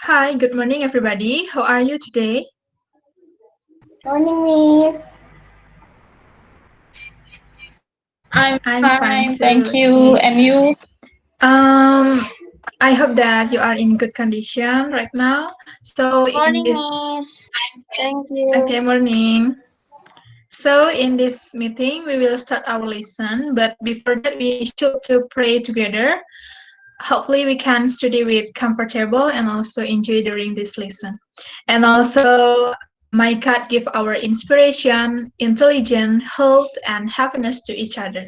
Hi, good morning, everybody. How are you today? Morning, Miss. I'm I'm fine fine, too. thank you. Okay. And you? Um, I hope that you are in good condition right now. So in Morning, this, Miss. Thank you. okay, morning. So in this meeting, we will start our lesson. But before that, we should to pray together. Hopefully, we can study with comfortable and also enjoy during this lesson. And also, my God give our inspiration, intelligence, health, and happiness to each other.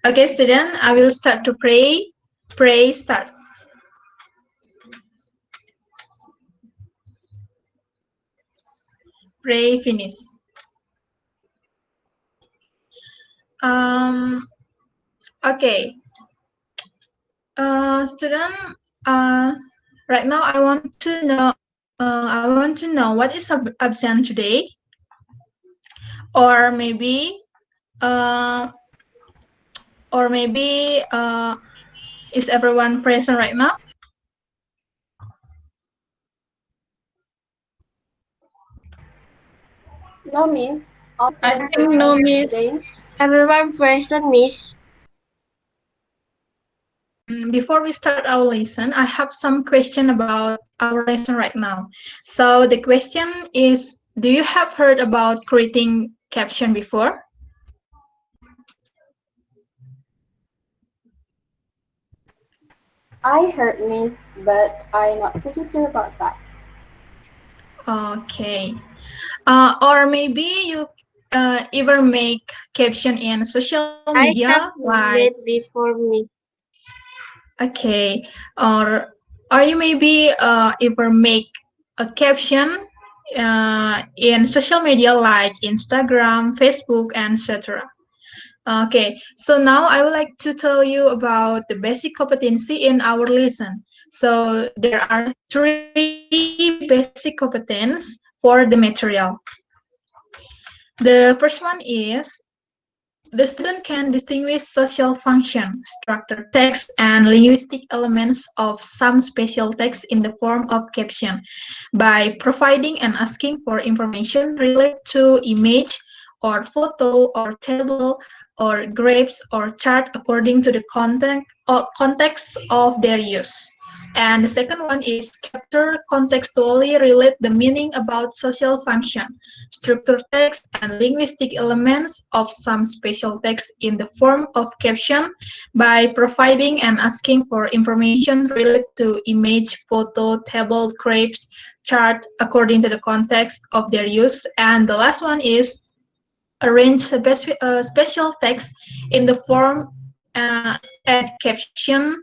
Okay, student, I will start to pray. Pray, start. Pray, finish. Um, okay. Student, uh, right now I want to know what is absent today, or maybe, uh, or maybe, is everyone present right now? No, Miss. All I students think no, present miss. today. Everyone present, Miss. Before we start our lesson, I have some question about our lesson right now. So the question is, do you have heard about creating caption before? I heard Miss, but I'm not pretty sure about that. Okay. Or maybe you ever make caption in social I media, have like made before, Miss. okay, or you maybe ever make a caption in social media like Instagram, Facebook, and etc. Okay, so now I would like to tell you about the basic competency in our lesson. So there are three basic competence for the material. The first one is the student can distinguish social function, structured text, and linguistic elements of some special text in the form of caption by providing and asking for information related to image or photo or table or graphs or chart according to the content or context of their use. And the second one is capture contextually relate the meaning about social function, structured text, and linguistic elements of some special text in the form of caption by providing and asking for information related to image, photo, table, graph, chart according to the context of their use. And the last one is arrange special text in the form add caption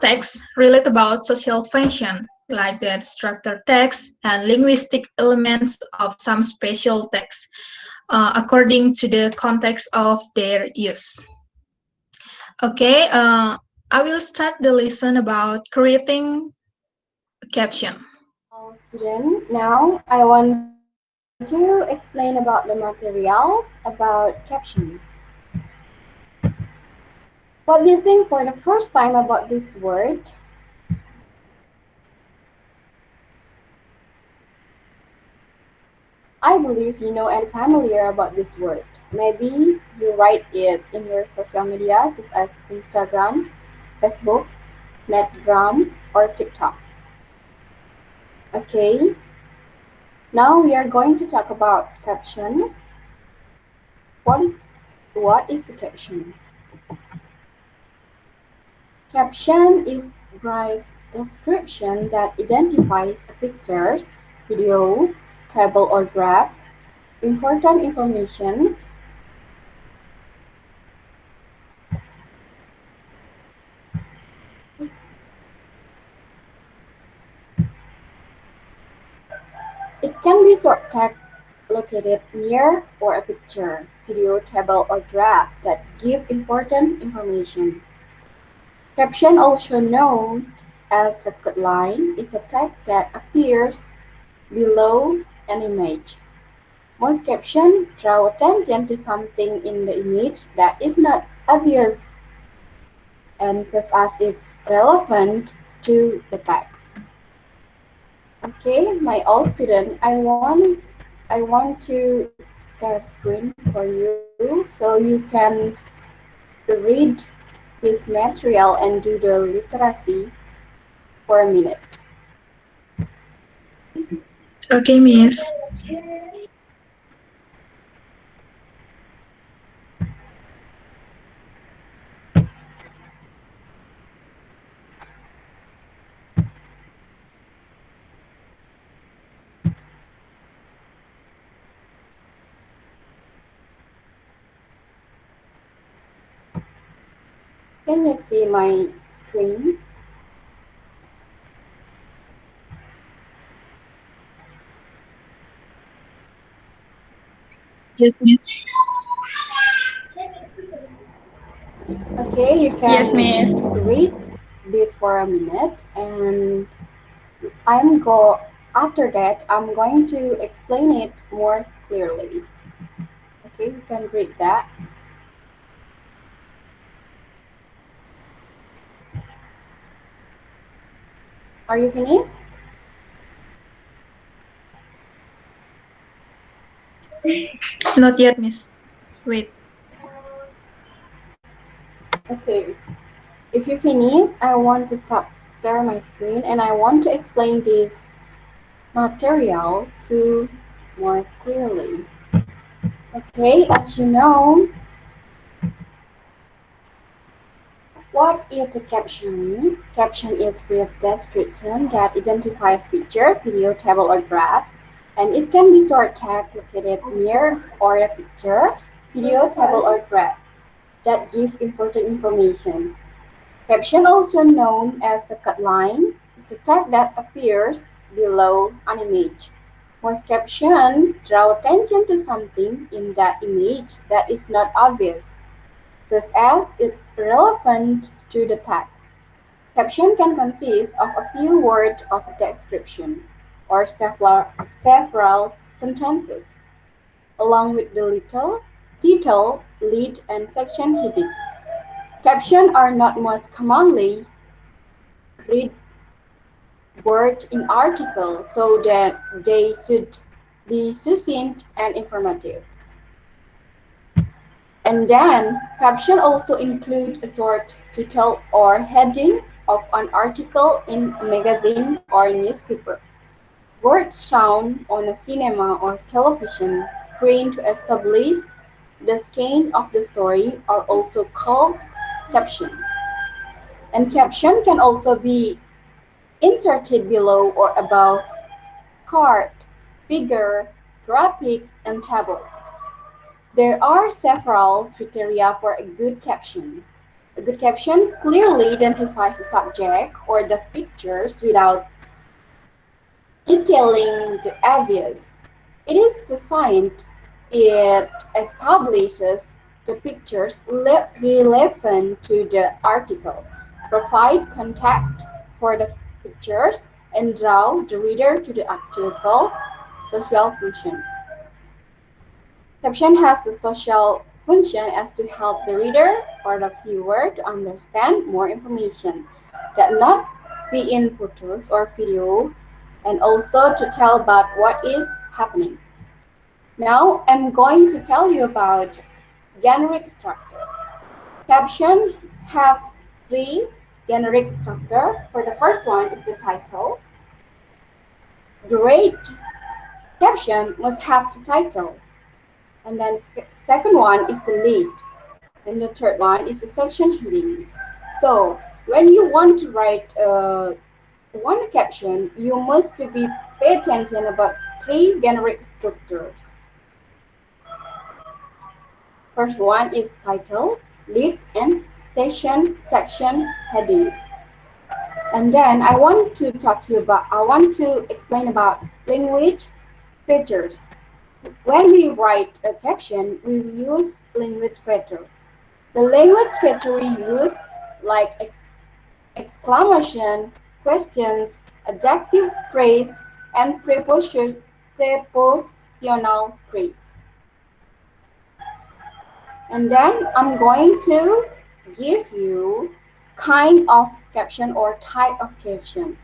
text relate about social function like that structured text and linguistic elements of some special text according to the context of their use. Okay, I will start the lesson about creating a caption. All student, now I want to explain about the material about caption. What do you think for the first time about this word? I believe you know and familiar about this word. Maybe you write it in your social media such as Instagram, Facebook, Netgram, or TikTok. Okay, now we are going to talk about caption. What, what is a caption? Caption is brief description that identifies a pictures, video, table or graph, important information. It can be short text located near or a picture, video, table or graph that give important information. Caption, also known as a cut line, is a text that appears below an image. Most captions draw attention to something in the image that is not obvious and such as it's relevant to the text. Okay, my all student, I want to share screen for you so you can read this material and do the literacy for a minute. Okay, Miss. Can you see my screen? Yes, Miss. Okay, you Yes, can Miss. read this for a minute, and I'm go after that I'm going to explain it more clearly. Okay, you can read that. Are you finished? Not yet, Miss. Wait. Okay, if you finish, I want to stop share my screen and I want to explain this material to more clearly. Okay, as you know, what is a caption? Caption is brief description that identifies a picture, video, table, or graph, and it can be short text located near or a picture, video, table, or graph that give important information. Caption, also known as a cut line, is the text that appears below an image. Most captions draw attention to something in that image that is not obvious, such as it's relevant to the text. Caption can consist of a few words of description or several sentences, along with the little title, lead, and section heading. Captions are not most commonly read word in article, so that they should be succinct and informative. And then, caption also include a short title or heading of an article in a magazine or newspaper. Words shown on a cinema or television screen to establish the scene of the story are also called caption. And caption can also be inserted below or above chart, figure, graphic, and tables. There are several criteria for a good caption. A good caption clearly identifies the subject or the pictures without detailing the obvious. It is succinct. It establishes the pictures relevant to the article, provide context for the pictures, and draw the reader to the article. Social function. Caption has a social function as to help the reader or the viewer to understand more information that not be in photos or video, and also to tell about what is happening. Now I'm going to tell you about generic structure. Caption have three generic structure. For the first one is the title. Great caption must have the title. And then second one is the lead. And the third one is the section headings. So when you want to write one caption, you must be pay attention about three generic structures. First one is title, lead, and section headings. And then I want to explain about language features. When we write a caption, we use language feature. The language feature we use like exclamation, questions, adjective phrase, and prepositional phrase. And then I'm going to give you kind of caption or type of caption.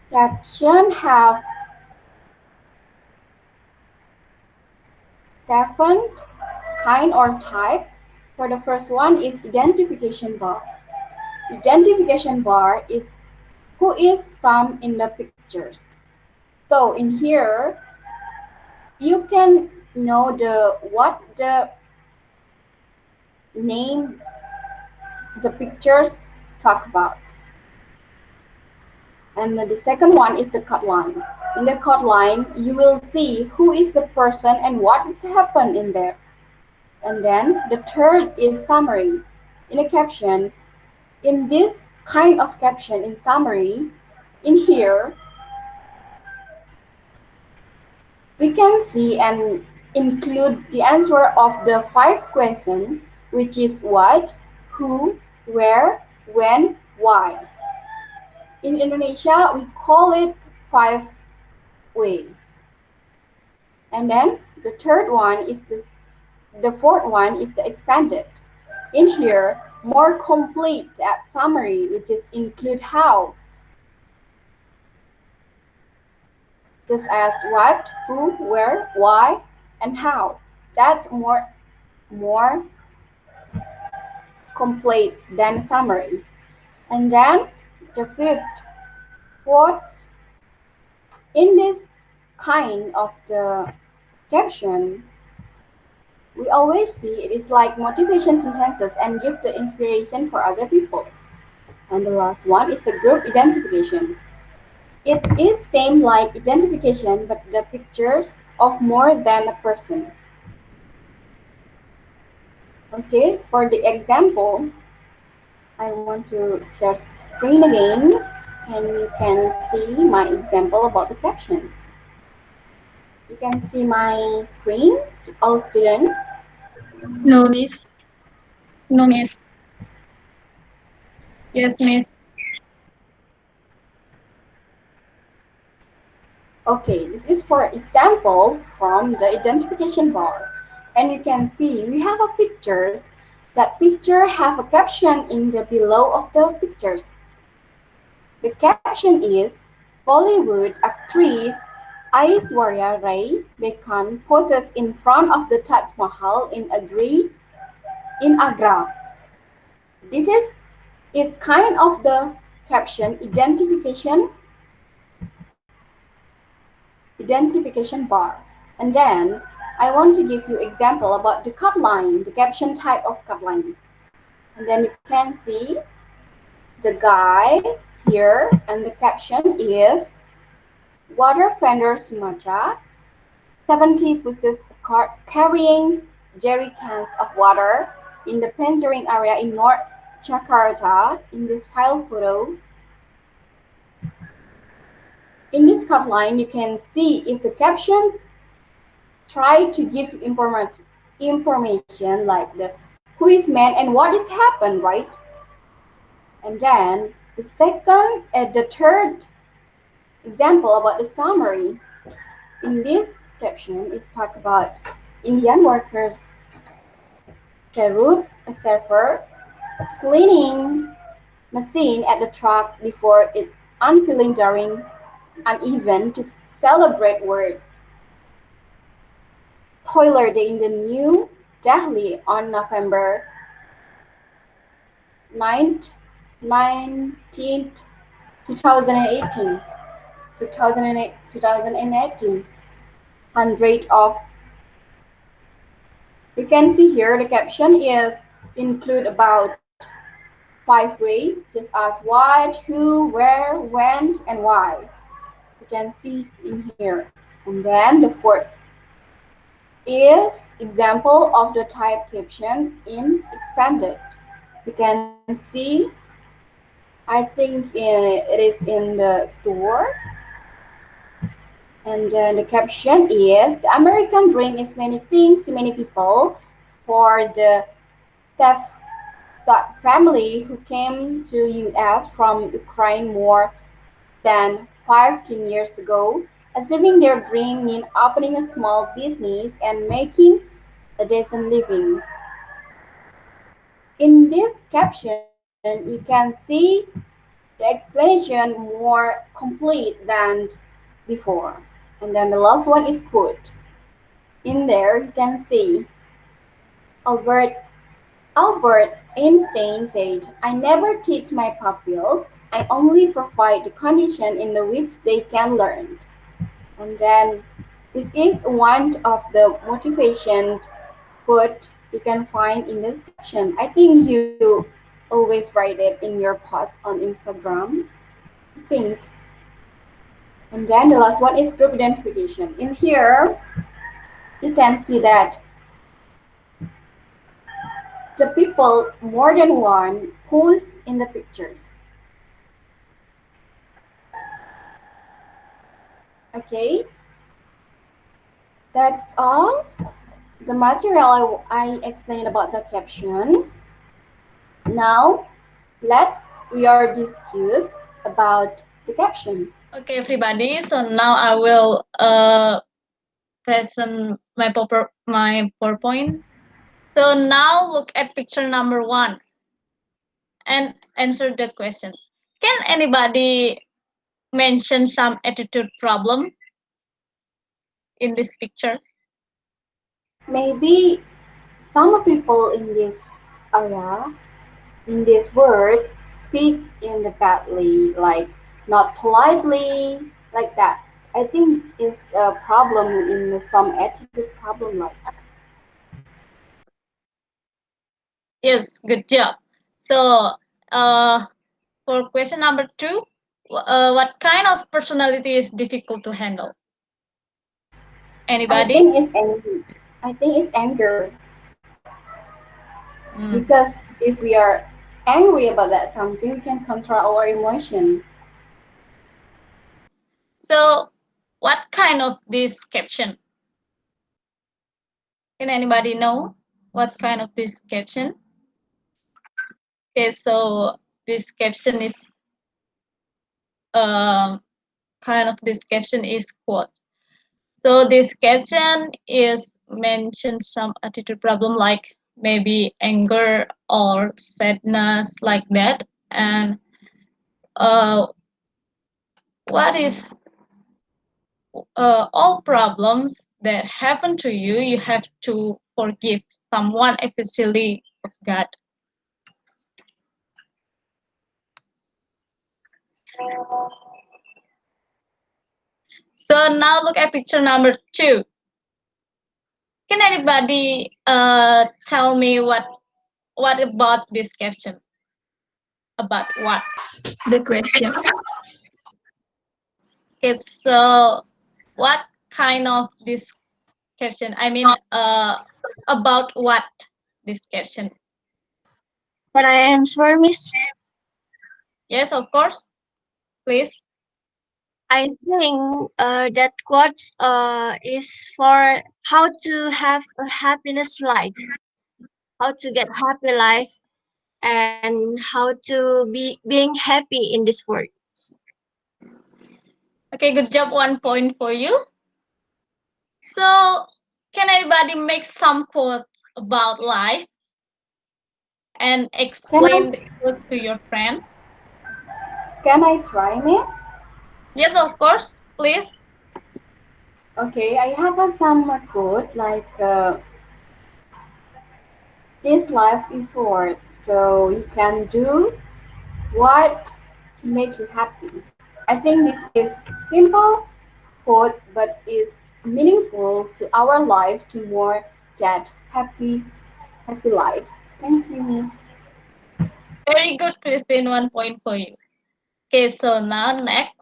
Caption have different kind or type. For the first one is identification bar. Identification bar is who is some in the pictures. So in here, you can know what the name the pictures talk about. And the second one is the cut line. In the cut line, you will see who is the person and what has happened in there. And then the third is summary. In a caption, in this kind of caption in summary, in here, we can see and include the answer of the 5 questions, which is what, who, where, when, why. In Indonesia, we call it 5 way. And then the fourth one is the expanded. In here, more complete that summary, which is include how, just as what, who, where, why, and how. That's more complete than summary. And then the fourth, in this kind of the caption, we always see it is like motivation sentences and give the inspiration for other people. And the last one is the group identification. It is same like identification, but the pictures of more than a person. Okay, for the example, I want to share screen again, and you can see my example about the caption. You can see my screen, all students. No, Miss. No, miss. Yes, miss. Okay, this is for example from the identification bar. And you can see we have a pictures. That picture have a caption in the below of the pictures. The caption is Bollywood actress Aishwarya Rai Bachchan poses in front of the Taj Mahal in Agra. This is kind of the caption identification bar. And then I want to give you example about the cut line, the caption type of cut line. And then you can see the guy here, and the caption is water vendor Sumatra, 70 pushes a cart carrying jerry cans of water in the paintering area in North Jakarta in this file photo. In this cut line, you can see if the caption try to give information like the who is man and what is happened, right? And then the third example about the summary. In this caption is talk about Indian workers, Cherub, a surfer, cleaning machine at the truck before it unfilling during an event to celebrate World Toilet Day in the New Delhi on November 9th, 19th, 2018. 2018. 100 of. You can see here the caption is include about 5 ways, just as what, who, where, when, and why. You can see in here. And then the fourth is example of the type caption in expanded. You can see, I think it is in the store. And then the caption is, the American dream is many things to many people. For the Taft family who came to US from Ukraine more than 15 years ago, achieving their dream means opening a small business and making a decent living. In this caption, And you can see the explanation more complete than before. And then the last one is quote. In there you can see Albert Albert Einstein said, I never teach my pupils, I only provide the condition in which they can learn. And then this is one of the motivation quote you can find in the caption. I think you always write it in your post on Instagram. I think. And then the last one is group identification. In here, you can see that the people more than one who's in the pictures. Okay, that's all. The material I explained about the caption. Now, let's we are discuss about the caption. Okay, everybody. So now I will present my PowerPoint. So now look at picture number 1 and answer the question. Can anybody mention some attitude problem in this picture? Maybe some people in this area, in this word, speak in the badly, like not politely, like that. I think it's a problem in some attitude problem like that. Yes, good job. So uh, for question number 2, what kind of personality is difficult to handle? I Anybody? think it's anger. I think it's anger Mm. because if we are angry about that something, we can control our emotion. So what kind of this caption? Can anybody know what kind of this caption? Okay, so this caption is kind of this caption is quotes. So this caption is mentioned some attitude problem like maybe anger or sadness like that. And uh, what is all problems that happen to you, you have to forgive someone, especially of God. So now look at picture number 2. Can anybody tell me what about this caption? About what? The question. It's what kind of this caption? I mean, about what this caption? Can I answer, Miss? Yes, of course. Please. I think that quotes is for how to have a happiness life, how to get happy life, and how to be being happy in this world. Okay, good job. 1 point for you. So, can anybody make some quotes about life and Can explain the I quote to your friend? can I try, Miss? Yes, of course. Please. Okay, I have some quote like this life is worth so you can do what to make you happy. I think this is simple quote but is meaningful to our life to more get happy life. Thank you, Miss. Very good, Christine. 1 point for you. Okay, so now next,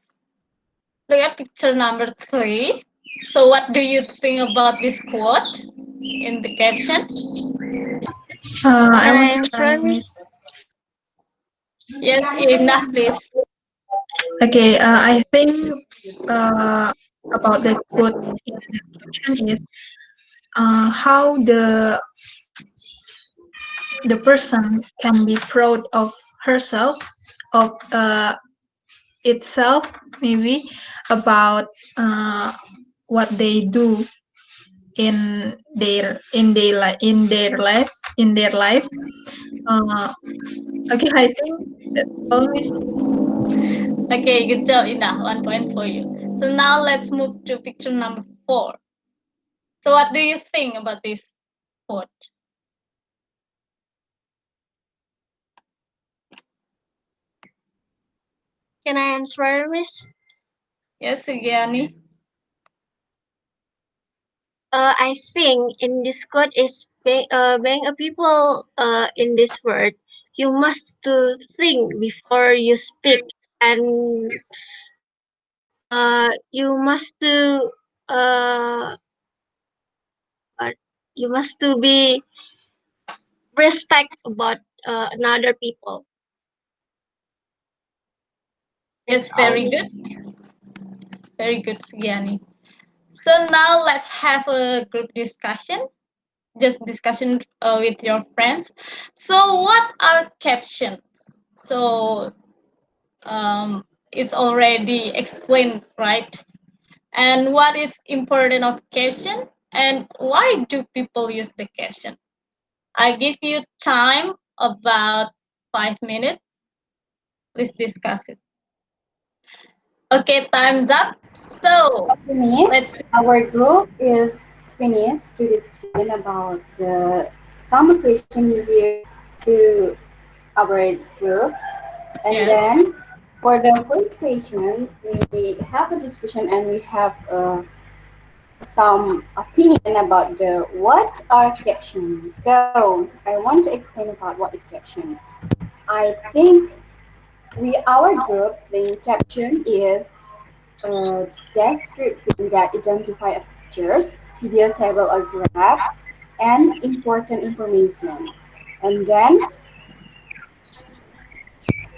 look at picture number 3. So, what do you think about this quote in the caption? I Can I want to try, answer, Miss. Miss? Yes, enough, please. Okay, I think uh, about the quote in the caption is how the person can be proud of herself, of itself, maybe about what they do in their life in their life. Uh, okay, I think that's all, Miss. Okay, good job, Ina. 1 point for you. So now let's move to picture number 4. So what do you think about this quote? Can I answer, Miss? Yes, Sugiani. I think in this quote is being a people in this word, you must to think before you speak, and you must to uh, you must to be respect about another people. Yes, That's all, very good. Miss. Very good, Sugiani. So now let's have a group discussion. Just discussion with your friends. So what are captions? So it's already explained, right? And what is important of caption? And why do people use the caption? I give you time about 5 minutes. Please discuss it. Okay, time's up. So Finished. let's. Our group is finished to discuss about some question you give to our group. And Yes. then for the first question, we have a discussion and we have some opinion about the what are captions. So I want to explain about what is caption. I think our group think caption is a description that identify a pictures, video table or graph, and important information. And then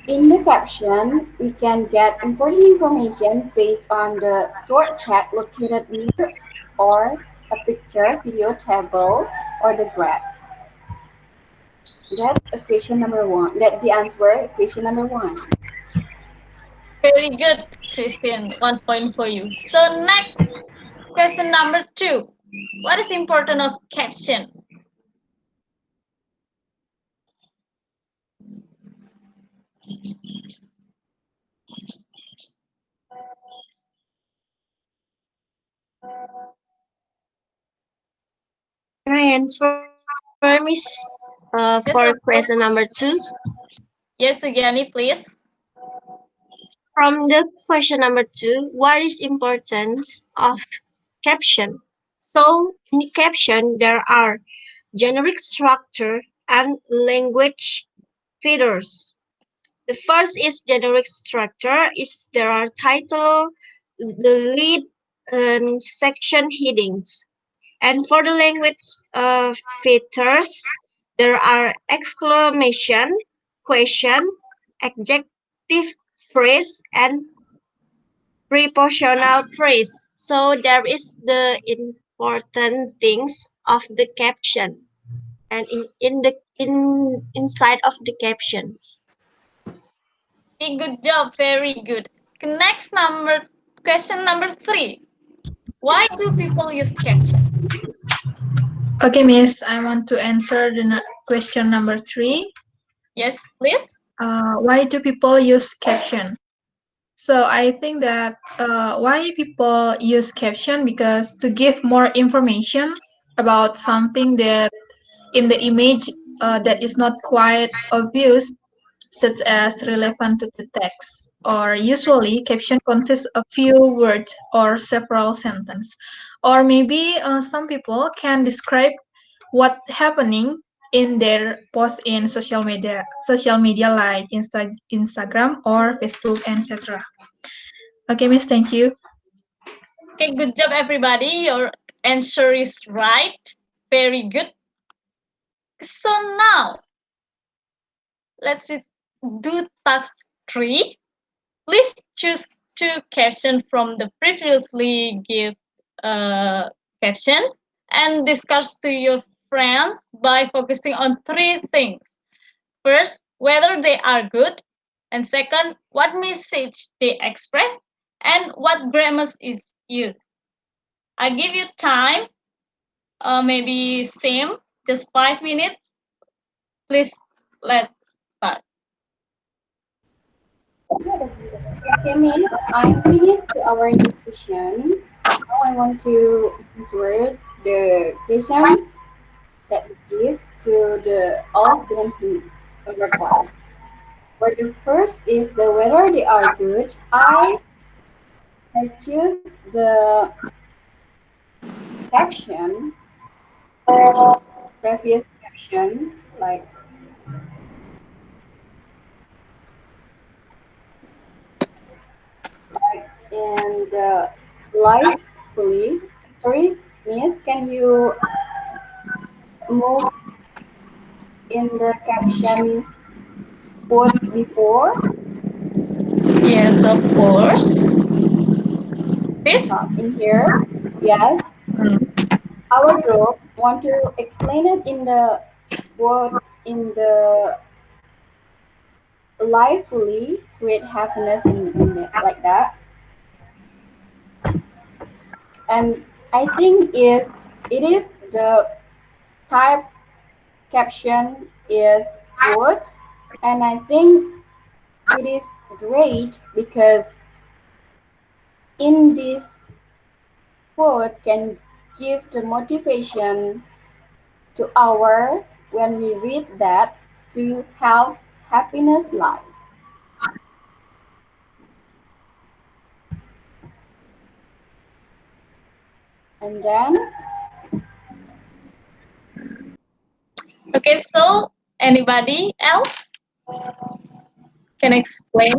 in the caption, we can get important information based on the short tag located near or a picture, video table, or the graph. That's a question number one. That's the answer. Question number one. Very good, Christian. 1 point for you. So next, question number 2. What is important of caption? Can I answer, Miss? For Yes, question of number course. 2. Yes, Sugiani, please. From the question number 2, what is importance of caption? So in the caption there are generic structure and language feeders. The first is generic structure. Is there are title, the lead, and section headings. And for the language features, there are exclamation, question, adjective phrase, and prepositional phrase. So there is the important things of the caption and inside of the caption. Okay, good job. Very good. Next number, question number 3. Why do people use caption? Okay, Miss, I want to answer the question number 3. Yes, please. Why do people use caption? So I think that why people use caption because to give more information about something that in the image that is not quite obvious, such as relevant to the text. Or usually, caption consists of few words or several sentences. Or maybe some people can describe what happening in their post in social media like Instagram or Facebook, etc. Okay, Miss, thank you. Okay, good job, everybody. Your answer is right. Very good. So now, let's do task 3. Please choose 2 captions from the previously give caption and discuss to your friends by focusing on 3 things. First, whether they are good, and second, what message they express, and what grammar is used. I give you time, maybe same, just 5 minutes. Please, let's start. Okay, Miss, I'm finished to our discussion. Now I want to answer the question that we give to the all students in our class. For the first is the whether they are good. I choose the caption, previous caption, like and lively. Sorry, Miss, can you move in the caption quote before? Yes, of course. This? In here? Yes. Mm. Our group want to explain it in the quote in the lively create happiness in it like that. And I think it is the type caption is quote, and I think it is great because in this quote can give the motivation to our when we read that to have happiness life. And then Okay, so anybody else can explain?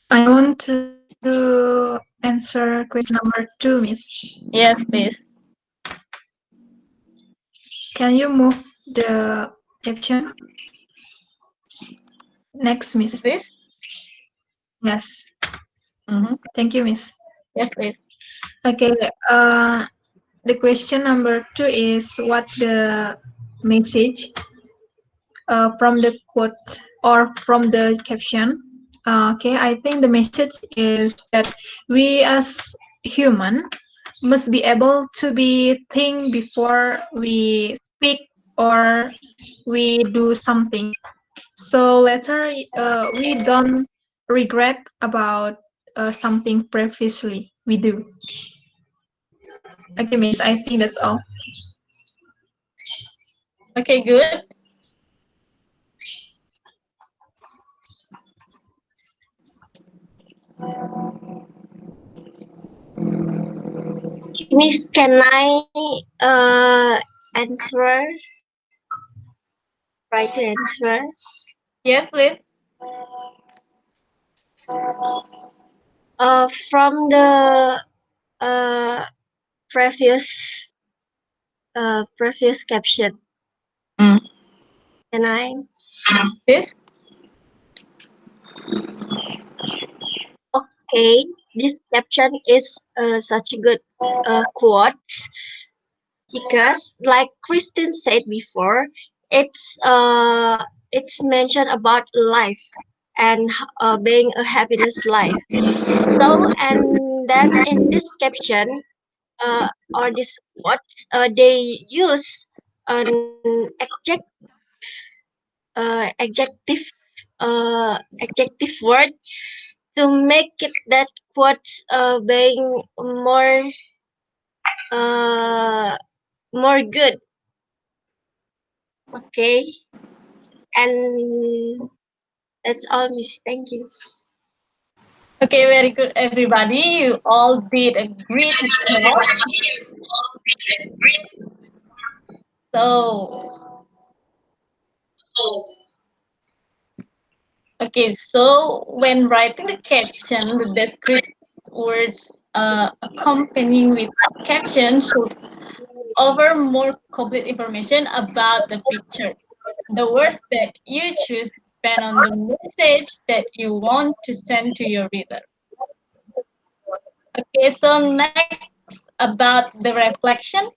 I want to answer question number 2, Miss. Yes, please. Can you move the caption? Next, Miss. This? Yes. Mm-hmm. Thank you, Miss. Yes, please. Okay. The question number 2 is what the message from the quote or from the caption. Okay, I think the message is that we as human must be able to be think before we speak or we do something. So later we don't regret about something previously we do. Okay, Miss, I think that's all. Okay, good. Miss, can I answer? Try to answer. Yes, please. From the uh, previous previous caption. Mm. Can I? This? Okay, this caption is such a good quote because, like Kristen said before, it's mentioned about life and being a happiness life. So, and then in this caption or this quote, they use an adjective adjective word to make it that quote being uh more good. Okay, and that's all, Miss. Thank you. Okay, very good, everybody. You all did a great job. So, okay, so when writing the caption, the descriptive words accompanying with caption should offer more complete information about the picture. The words that you choose depend on the message that you want to send to your reader. Okay, so next about the reflection.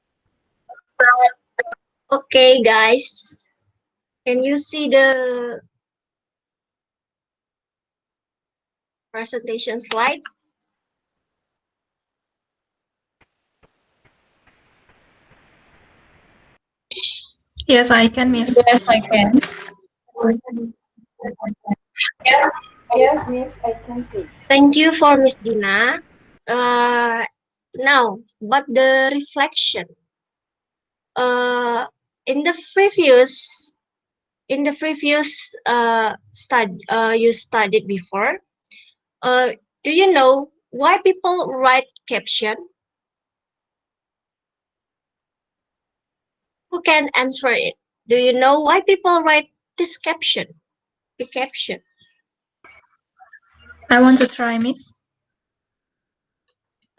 Okay, guys, can you see the presentation slide? Yes, I can, Miss. Yes, I can. Yes, Miss, I can see. Thank you for Miss Dina. Uh, Now, but the reflection. Uh, in the previous you studied before. Uh, do you know why people write caption? Who can answer it? Do you know why people write this caption? The caption. I want to try, Miss.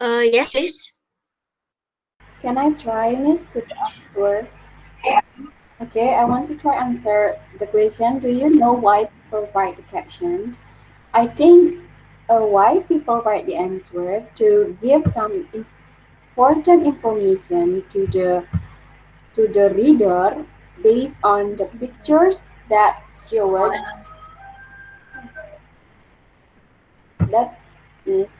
Yes, please. Can I try, Miss, to answer? Okay, I want to try answer the question. Do you know why people write the captions? I think why people write the answer to give some important information to the reader based on the pictures that showed. That's Miss.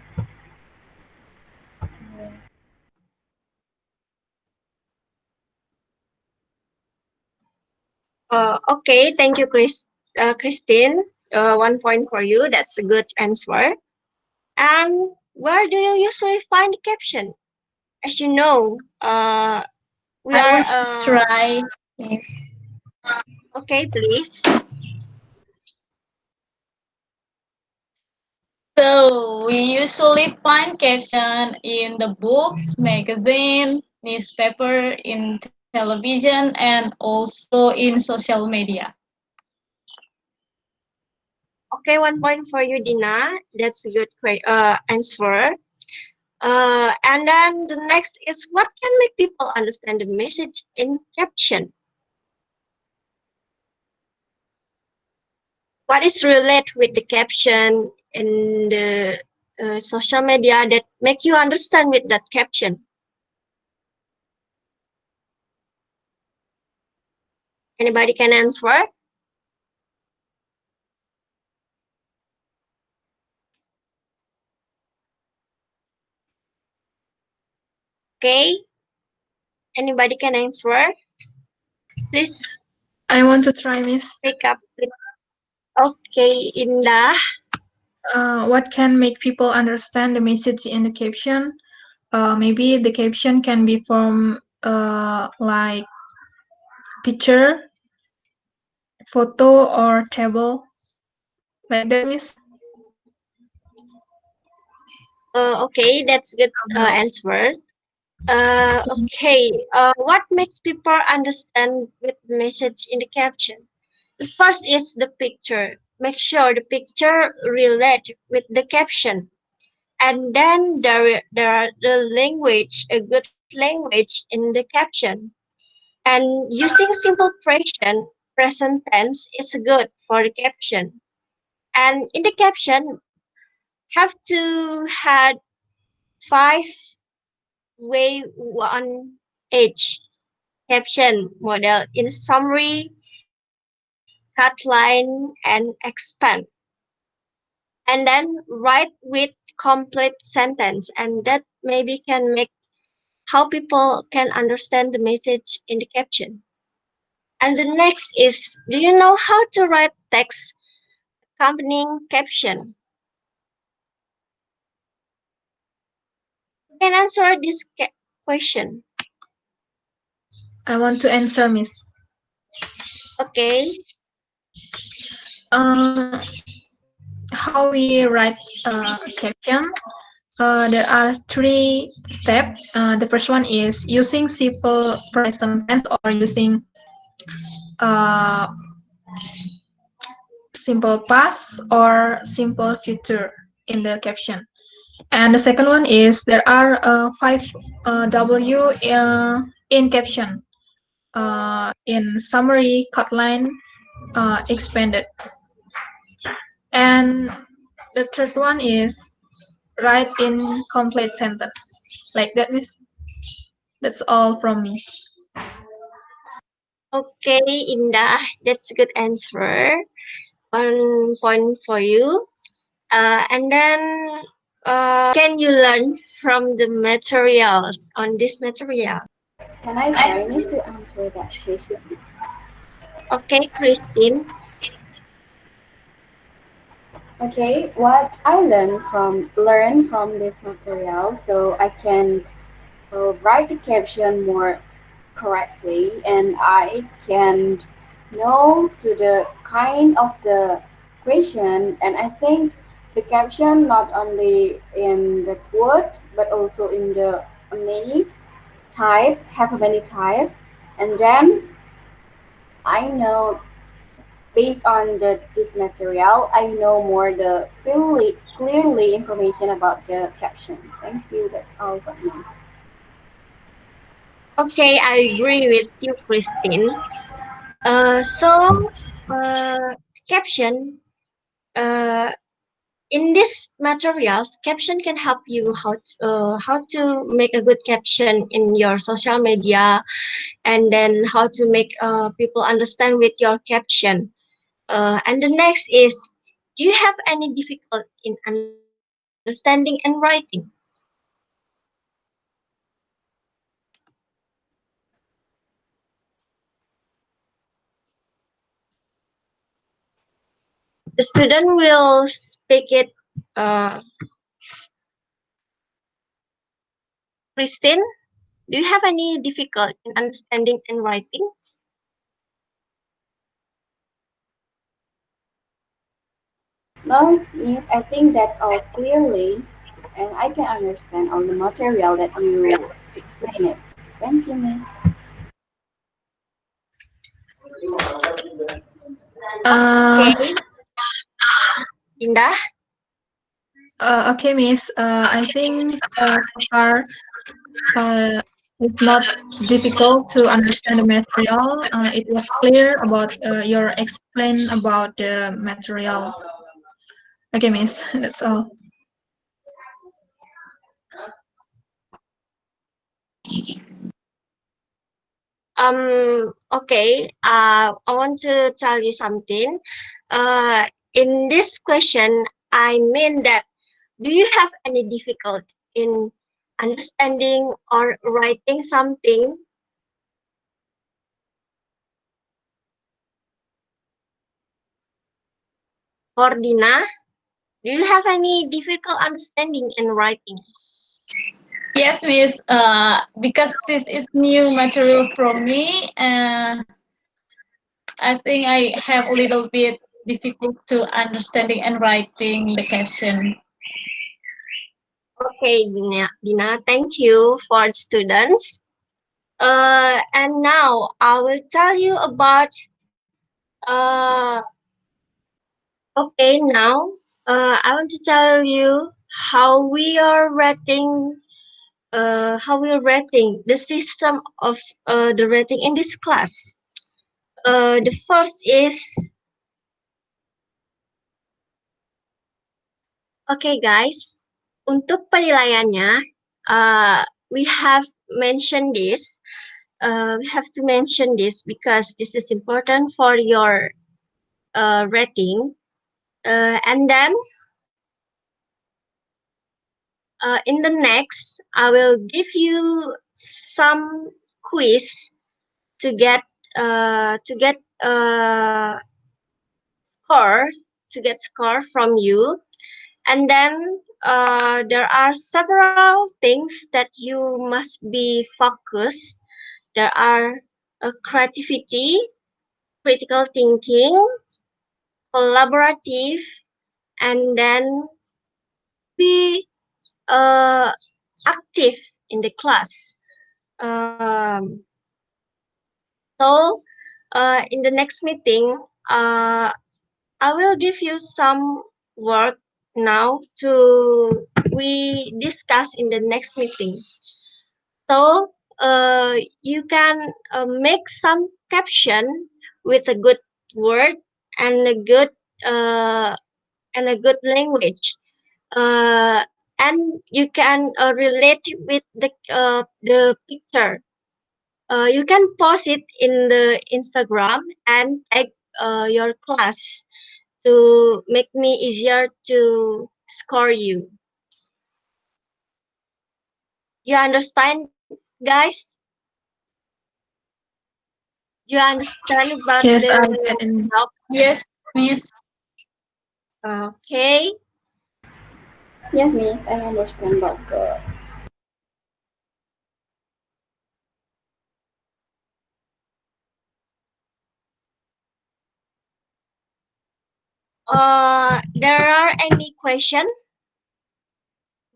Okay, thank you, Christine. 1 point for you. That's a good answer. And where do you usually find the caption? As you know, we I are. want to try, Miss. Okay, please. So we usually find caption in the books, magazine, newspaper, in television, and also in social media. Okay, 1 point for you, Dina. That's a good answer. And then the next is what can make people understand the message in caption? What is related with the caption in the social media that make you understand with that caption? Anybody can answer? Okay, anybody can answer? Please I want to try, Miss. pick up. Okay, Indah. What can make people understand the message in the caption? Maybe the caption can be from like picture, photo, or table, like that, Miss. Okay, that's good answer. Okay, what makes people understand with the message in the caption? The first is the picture. Make sure the picture relate with the caption. And then there are the language, a good language in the caption. And using simple present tense is good for the caption. And in the caption, have to had 5-way 1H caption model in summary, cut line, and expand. And then write with complete sentence, and that maybe can make how people can understand the message in the caption. And the next is, do you know how to write text accompanying caption? Who can answer this question? I want to answer, Miss. Okay. Uh, how we write a caption? There are three steps. The first one is using simple present tense or using uh, simple past or simple future in the caption. And the second one is there are five W in caption. In summary, cut expanded. And the third one is write in complete sentence. Like that, Miss. That's all from me. Okay, Indah, that's a good answer. 1 point for you. And then, can you learn from the materials on this material? Can I try, Miss, to answer that question? Okay, Christine. Okay, what I learn from this material, so I can write the caption more correctly, and I can know to the kind of the question. And I think the caption not only in the quote but also in the many types, have many types. And then I know, based on this material, I know more the clearly information about the caption. Thank you. That's all from me. Okay, I agree with you, Christine. So, caption. Uh, in this materials, caption can help you how to make a good caption in your social media, and then how to make people understand with your caption. And the next is, do you have any difficulty in understanding and writing? The student will speak it. Uh, Christine, do you have any difficulty in understanding and writing? No, Miss, I think that's all clearly, and I can understand all the material that you explain it. Thank you, Miss. Uh, Okay, Indah. okay, Miss. I think so far uh, it's not difficult to understand the material. It was clear about your explain about the material. Okay, Miss. That's all. Okay. I want to tell you something. In this question, I mean that, do you have any difficulty in understanding or writing something? For Dina, do you have any difficult understanding in writing? Yes, Miss. Because this is new material from me, I think I have a little bit difficult to understanding and writing the caption. Okay, Dina, thank you for students. And now I will tell you about uh, okay, now I want to tell you how we are rating the system of the rating in this class. The first is, okay guys, untuk penilaiannya, we have mentioned this. We have to mention this because this is important for your rating. And then in the next, I will give you some quiz to get score to get score from you. And then there are several things that you must be focused. There are creativity, critical thinking, collaborative, and then be uh, active in the class. Um, so, in the next meeting, I will give you some work now to we discuss in the next meeting. So, you can make some caption with a good word and a good uh, language. And you can relate with the picture. You can post it in the Instagram and tag your class to make me easier to score you. You understand, guys? You understand about Yes, I the get it. job? Yes, Miss. Okay. Yes, Miss, I understand about the. There are any question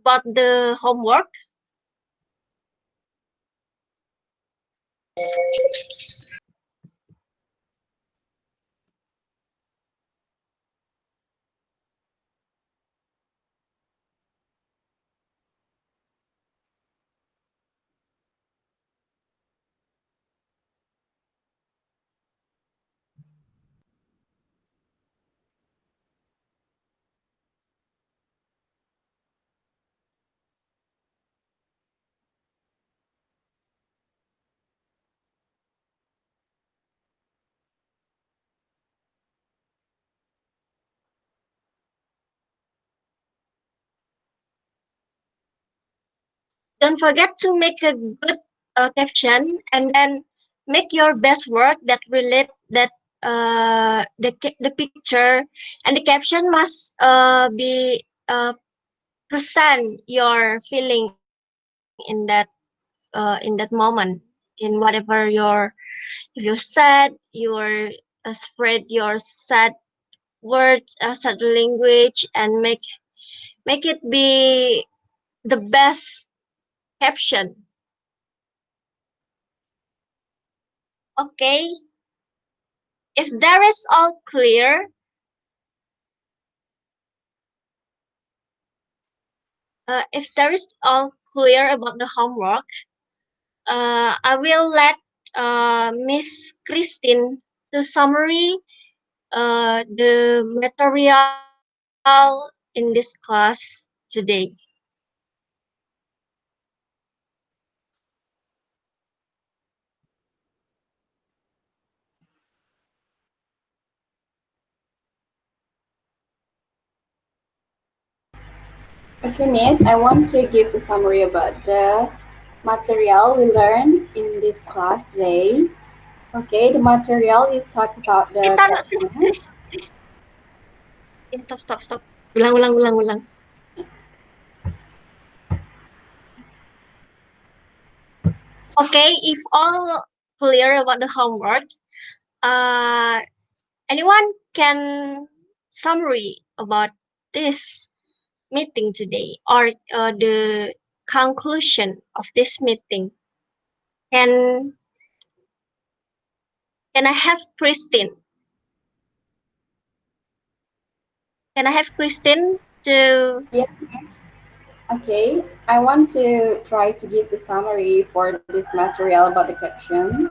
about the homework? Don't forget to make a good caption and then make your best work that relate that the picture, and the caption must be present your feeling in that moment, in whatever your, if you're sad, you're spread your sad words, sad language, and make it be the best caption. Okay, if there is all clear, if there is all clear about the homework, I will let Miss Christine to summary the material in this class today. Okay, Miss, I want to give a summary about the material we learned in this class today. Okay, the material is talk about Eh, the taruh, Chris, caption. Chris, Chris. Stop. Ulang. Okay, if all clear about the homework, uh, anyone can summary about this meeting today, or the conclusion of this meeting. Can can I have Christine? Can I have Christine to? Yes, Miss. Okay, I want to try to give the summary for this material about the caption.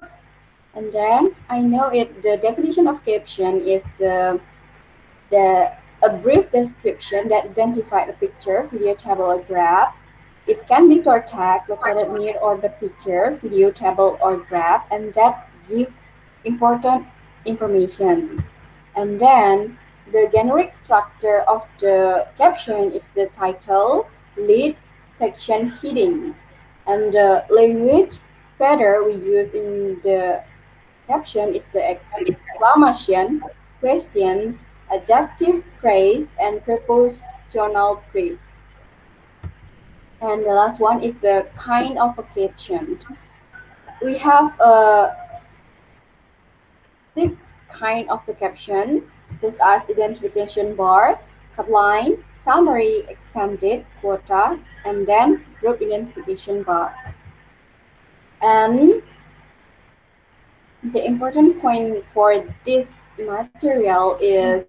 And then I know it. The definition of caption is the a brief description that identifies a picture, video, table, or graph. It can be short tag located near or the picture, video, table, or graph, and that give important information. And then the generic structure of the caption is the title, lead, section headings, and the language feather we use in the caption is the exclamation, questions, adjective phrase, and prepositional phrase. And the last one is the kind of a caption. We have six kind of the caption, such as identification bar, line, summary, expanded, quota, and then group identification bar. And the important point for this material is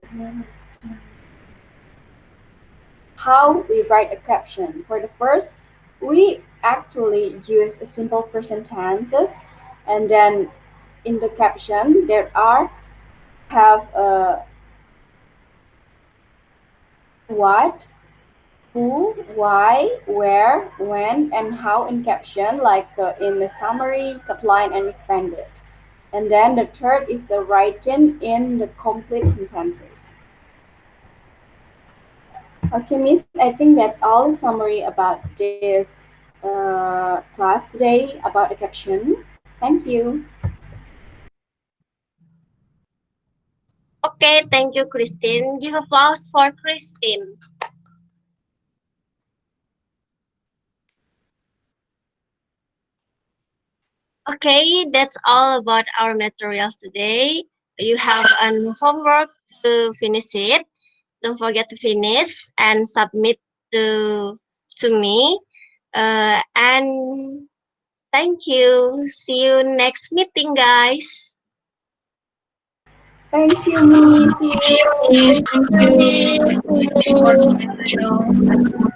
how we write a caption. For the first, we actually use a simple present tenses, and then in the caption there are have a what, who, why, where, when, and how in caption, like in the summary, line, and expanded. And then the third is the writing in the complete sentences. Okay, Miss, I think that's all the summary about this class today about the caption. Thank you. Okay, thank you, Christine. Give applause for Christine. Okay, that's all about our materials today. You have an homework to finish it. Don't forget to finish and submit to me. And thank you. See you next meeting, guys. Thank you, me. See See you, you. miss. Thank Thank you. you, miss. See Thank you for the you. material.